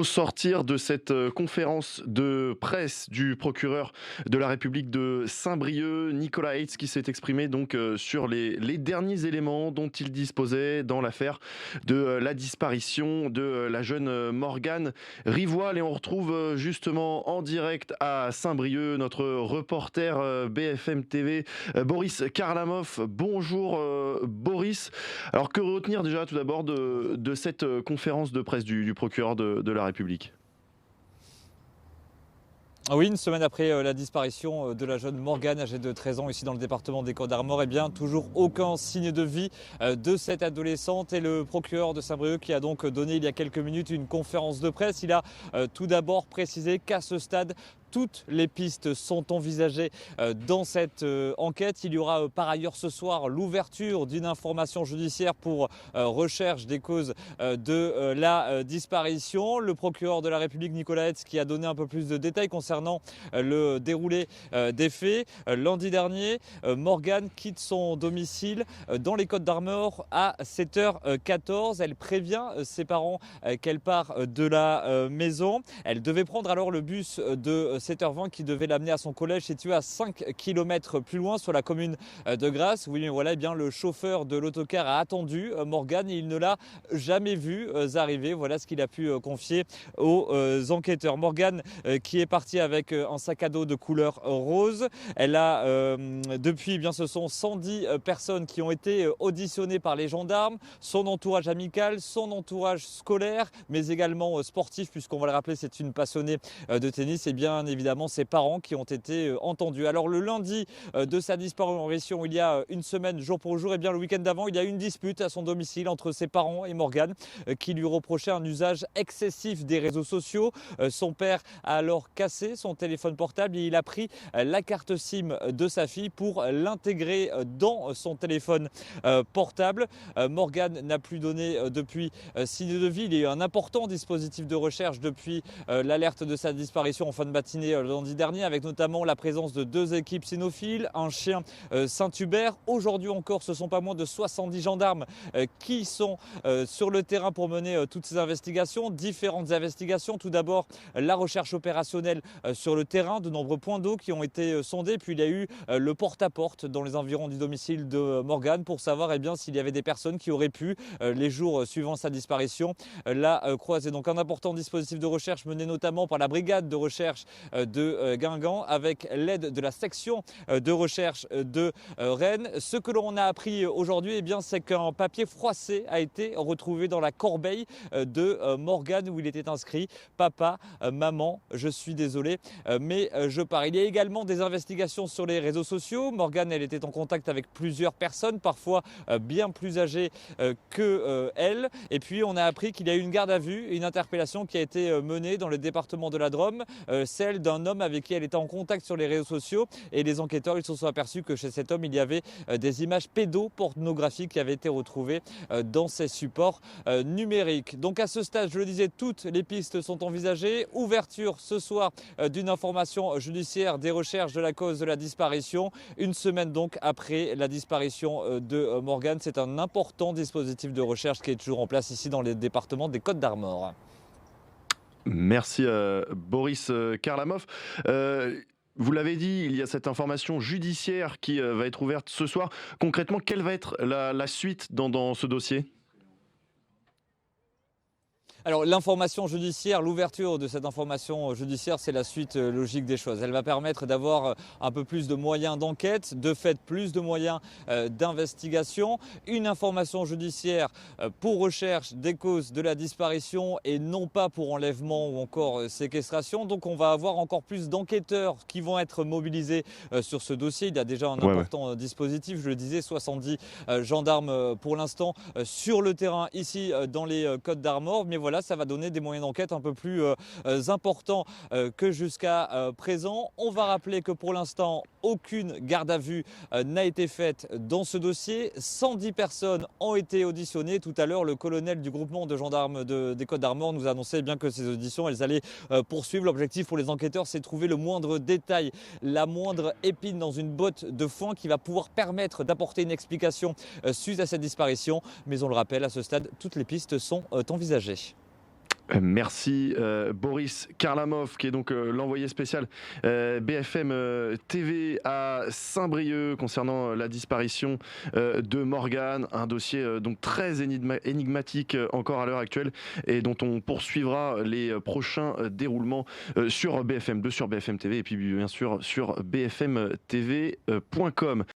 Sortir de cette conférence de presse du procureur de la République de Saint-Brieuc, Nicolas Heitz, qui s'est exprimé donc sur les derniers éléments dont il disposait dans l'affaire de la disparition de la jeune Morgane Rivoal. Et on retrouve justement en direct à Saint-Brieuc notre reporter BFM TV, Boris Karlamov. Bonjour Boris. Alors que retenir déjà tout d'abord de cette conférence de presse du procureur de la République? Ah oui, une semaine après la disparition de la jeune Morgane, âgée de 13 ans, ici dans le département des Côtes-d'Armor, eh bien, toujours aucun signe de vie de cette adolescente. Et le procureur de Saint-Brieuc qui a donc donné il y a quelques minutes une conférence de presse, il a tout d'abord précisé qu'à ce stade, toutes les pistes sont envisagées dans cette enquête. Il y aura par ailleurs ce soir l'ouverture d'une information judiciaire pour recherche des causes de la disparition. Le procureur de la République, Nicolas Heitz, qui a donné un peu plus de détails concernant le déroulé des faits. Lundi dernier, Morgane quitte son domicile dans les Côtes-d'Armor à 7h14. Elle prévient ses parents qu'elle part de la maison. Elle devait prendre alors le bus de 7h20 qui devait l'amener à son collège situé à 5 km plus loin sur la commune de Grasse. Oui, mais voilà, eh bien, le chauffeur de l'autocar a attendu Morgane et il ne l'a jamais vue arriver. Voilà ce qu'il a pu confier aux enquêteurs. Morgane qui est partie avec un sac à dos de couleur rose. Elle a depuis, eh bien, ce sont 110 personnes qui ont été auditionnées par les gendarmes, son entourage amical, son entourage scolaire, mais également sportif, puisqu'on va le rappeler, c'est une passionnée de tennis, et bien évidemment ses parents qui ont été entendus. Alors le lundi de sa disparition, il y a une semaine jour pour jour, et bien le week-end d'avant, il y a eu une dispute à son domicile entre ses parents et Morgane qui lui reprochait un usage excessif des réseaux sociaux. Son père a alors cassé son téléphone portable et il a pris la carte SIM de sa fille pour l'intégrer dans son téléphone portable. Morgane n'a plus donné depuis signe de vie. Il y a eu un important dispositif de recherche depuis l'alerte de sa disparition en fin de matinée lundi dernier, avec notamment la présence de 2 équipes cynophiles, un chien Saint-Hubert. Aujourd'hui encore, ce sont pas moins de 70 gendarmes qui sont sur le terrain pour mener toutes ces investigations, différentes investigations. Tout d'abord, la recherche opérationnelle sur le terrain, de nombreux points d'eau qui ont été sondés. Puis il y a eu le porte-à-porte dans les environs du domicile de Morgane pour savoir, eh bien, s'il y avait des personnes qui auraient pu, les jours suivant sa disparition, la croiser. Donc un important dispositif de recherche mené notamment par la brigade de recherche de Guingamp avec l'aide de la section de recherche de Rennes. Ce que l'on a appris aujourd'hui, eh bien, c'est qu'un papier froissé a été retrouvé dans la corbeille de Morgane où il était inscrit « Papa, maman, je suis désolé, mais je pars ». Il y a également des investigations sur les réseaux sociaux. Morgane, elle était en contact avec plusieurs personnes, parfois bien plus âgées que elle. Et puis on a appris qu'il y a eu une garde à vue, une interpellation qui a été menée dans le département de la Drôme, celle d'un homme avec qui elle était en contact sur les réseaux sociaux. Et les enquêteurs, ils se sont aperçus que chez cet homme, il y avait des images pédopornographiques qui avaient été retrouvées dans ses supports numériques. Donc à ce stade, je le disais, toutes les pistes sont envisagées. Ouverture ce soir d'une information judiciaire des recherches de la cause de la disparition. Une semaine donc après la disparition de Morgane. C'est un important dispositif de recherche qui est toujours en place ici dans les départements des Côtes-d'Armor. Merci Boris Karlamov. Vous l'avez dit, il y a cette information judiciaire qui va être ouverte ce soir. Concrètement, quelle va être la suite dans ce dossier? Alors l'information judiciaire, l'ouverture de cette information judiciaire, c'est la suite logique des choses. Elle va permettre d'avoir un peu plus de moyens d'enquête, de fait plus de moyens d'investigation, une information judiciaire pour recherche des causes de la disparition et non pas pour enlèvement ou encore séquestration. Donc on va avoir encore plus d'enquêteurs qui vont être mobilisés sur ce dossier. Il y a déjà un important dispositif, je le disais, 70 gendarmes pour l'instant sur le terrain ici dans les Côtes-d'Armor. Mais voilà, ça va donner des moyens d'enquête un peu plus importants que jusqu'à présent. On va rappeler que pour l'instant, aucune garde à vue n'a été faite dans ce dossier. 110 personnes ont été auditionnées. Tout à l'heure, le colonel du groupement de gendarmes des Côtes-d'Armor nous a annoncé bien que ces auditions, elles allaient poursuivre. L'objectif pour les enquêteurs, c'est de trouver le moindre détail, la moindre épine dans une botte de foin qui va pouvoir permettre d'apporter une explication suite à cette disparition. Mais on le rappelle, à ce stade, toutes les pistes sont envisagées. Merci Boris Karlamov, qui est donc l'envoyé spécial BFM TV à Saint-Brieuc concernant la disparition de Morgane, un dossier donc très énigmatique encore à l'heure actuelle et dont on poursuivra les prochains déroulements sur BFM2, sur BFM TV et puis bien sûr sur bfmtv.com.